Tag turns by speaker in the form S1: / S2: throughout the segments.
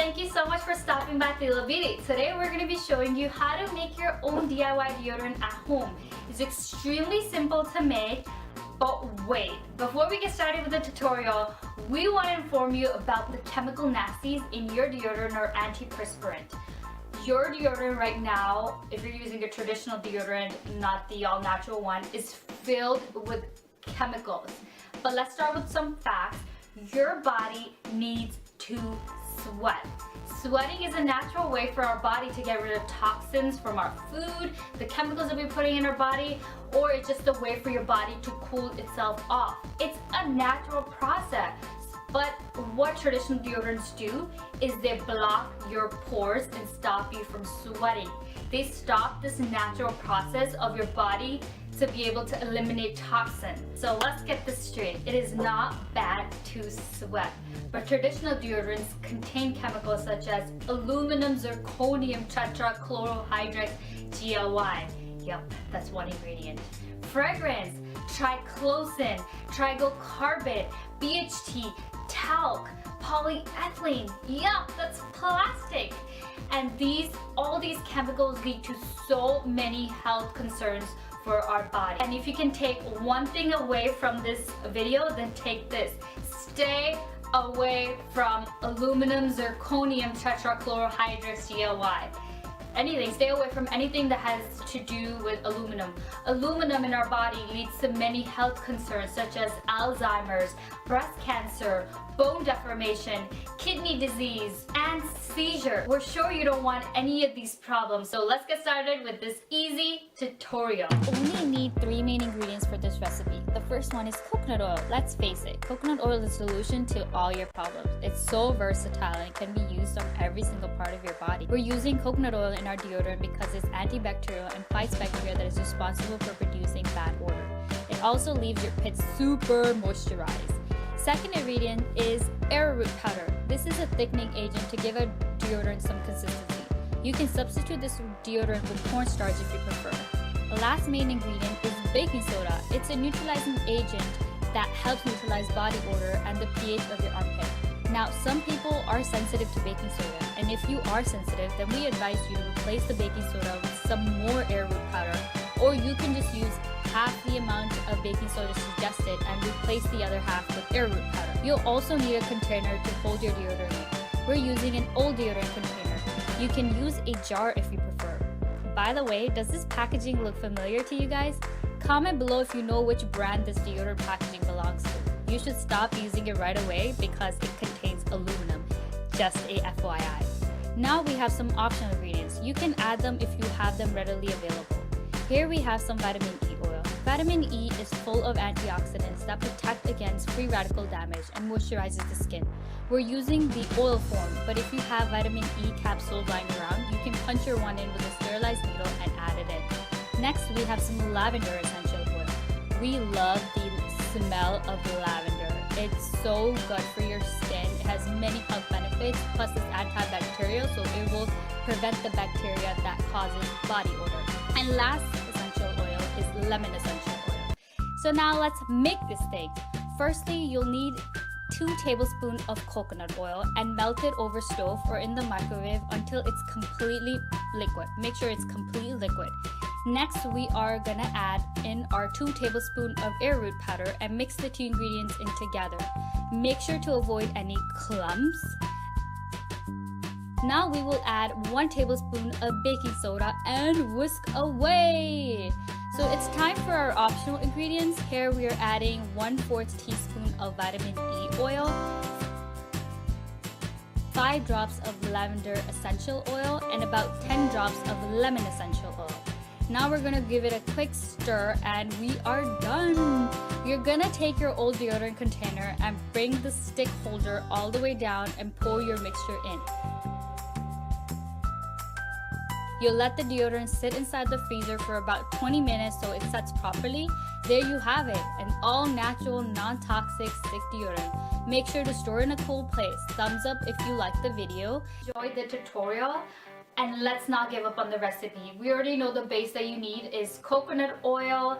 S1: thank you so much for stopping by thelobeauty. Today we're going to be showing you how to make your own DIY deodorant at home. It's extremely simple to make, but wait, before we get started with the tutorial, we want to inform you about the chemical nasties in your deodorant or antiperspirant. Your deodorant right now, if you're using a traditional deodorant, not the all-natural one, is filled with chemicals. But let's start with some facts. Your body needs to sweat. Sweating is a natural way for our body to get rid of toxins from our food, the chemicals that we're putting in our body, or it's just a way for your body to cool itself off. It's a natural process. But what traditional deodorants do is they block your pores and stop you from sweating. They stop this natural process of your body to be able to eliminate toxins. So let's get this straight. It is not bad to sweat, but traditional deodorants contain chemicals such as aluminum, zirconium, tetrachlorohydrate, GLY. Yep, that's one ingredient. Fragrance, triclosan, triglycarbate, BHT, talc, polyethylene. Yup, that's plastic. And all these chemicals lead to so many health concerns for our body. And if you can take one thing away from this video, then take this. Stay away from aluminum, zirconium, tetrachlorohydrate, GLY. Stay away from anything that has to do with aluminum. Aluminum in our body leads to many health concerns such as Alzheimer's, breast cancer, bone deformation, kidney disease, and seizure. We're sure you don't want any of these problems, so let's get started with this easy tutorial.
S2: Only need 3 main ingredients for this recipe. The first one is coconut oil. Let's face it, coconut oil is a solution to all your problems. It's so versatile and can be used on every single part of your body. We're using coconut oil in our deodorant because it's antibacterial and fights bacteria that is responsible for producing bad odor. It also leaves your pits super moisturized. Second ingredient is Arrowroot Powder. This is a thickening agent to give a deodorant some consistency. You can substitute this deodorant with cornstarch if you prefer. The last main ingredient is baking soda. It's a neutralizing agent that helps neutralize body odor and the pH of your armpit. Now, some people are sensitive to baking soda, and if you are sensitive, then we advise you to replace the baking soda with some more Arrowroot Powder, or you can just use half the amount of baking soda suggested and replace the other half with Arrowroot Powder. You'll also need a container to hold your deodorant in. We're using an old deodorant container. You can use a jar if you prefer. By the way, does this packaging look familiar to you guys? Comment below if you know which brand this deodorant packaging belongs to. You should stop using it right away because it contains aluminum. Just a FYI. Now we have some optional ingredients. You can add them if you have them readily available. Here we have some vitamin E oil. Vitamin E is full of antioxidants that protect against free radical damage and moisturizes the skin. We're using the oil form, but if you have vitamin E capsules lying around, you can punch your one in with a sterilized needle and add it in. Next, we have some Lavender Essential Oil. We love the smell of lavender. It's so good for your skin. It has many health benefits, plus it's antibacterial, so it will prevent the bacteria that causes body odor. And last essential oil is lemon essential oil. So now let's make this thing. Firstly, you'll need 2 tablespoons of coconut oil and melt it over stove or in the microwave until it's completely liquid. Make sure it's completely liquid. Next, we are gonna add in our 2 tablespoons of Arrowroot Powder and mix the 2 ingredients in together. Make sure to avoid any clumps. Now we will add 1 tablespoon of baking soda and whisk away. So it's time for our optional ingredients. Here we are adding 1/4 teaspoon of vitamin E oil, 5 drops of lavender essential oil, and about 10 drops of lemon essential oil. Now we're gonna give it a quick stir and we are done. You're gonna take your old deodorant container and bring the stick holder all the way down and pour your mixture in. You'll let the deodorant sit inside the freezer for about 20 minutes so it sets properly. There you have it, an all-natural, non-toxic stick deodorant. Make sure to store in a cool place. Thumbs up if you liked the video.
S1: Enjoyed the tutorial. And let's not give up on the recipe. We already know the base that you need is coconut oil,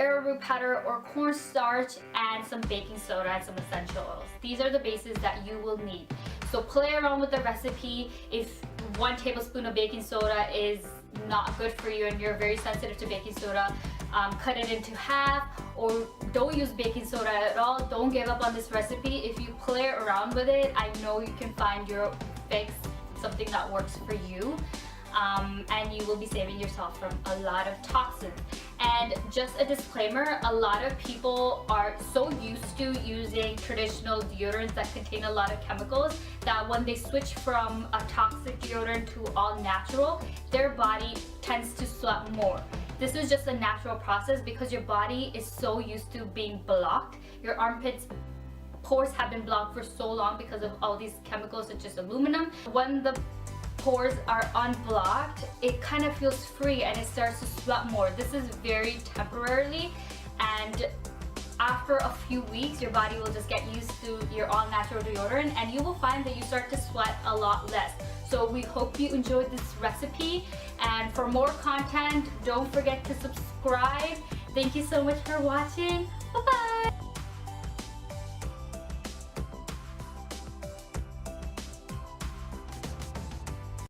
S1: arrowroot powder or cornstarch, and some baking soda and some essential oils. These are the bases that you will need. So play around with the recipe. If 1 tablespoon of baking soda is not good for you and you're very sensitive to baking soda, cut it into half, or don't use baking soda at all. Don't give up on this recipe. If you play around with it, I know you can find your fix, something that works for you, and you will be saving yourself from a lot of toxins. And just a disclaimer, a lot of people are so used to using traditional deodorants that contain a lot of chemicals that when they switch from a toxic deodorant to all natural, their body tends to sweat more. This is just a natural process because your body is so used to being blocked. Your armpits pores have been blocked for so long because of all these chemicals such as aluminum. When the pores are unblocked, it kind of feels free and it starts to sweat more. This is very temporarily, and after a few weeks your body will just get used to your all natural deodorant and you will find that you start to sweat a lot less. So we hope you enjoyed this recipe, and for more content don't forget to subscribe. Thank you so much for watching. Bye.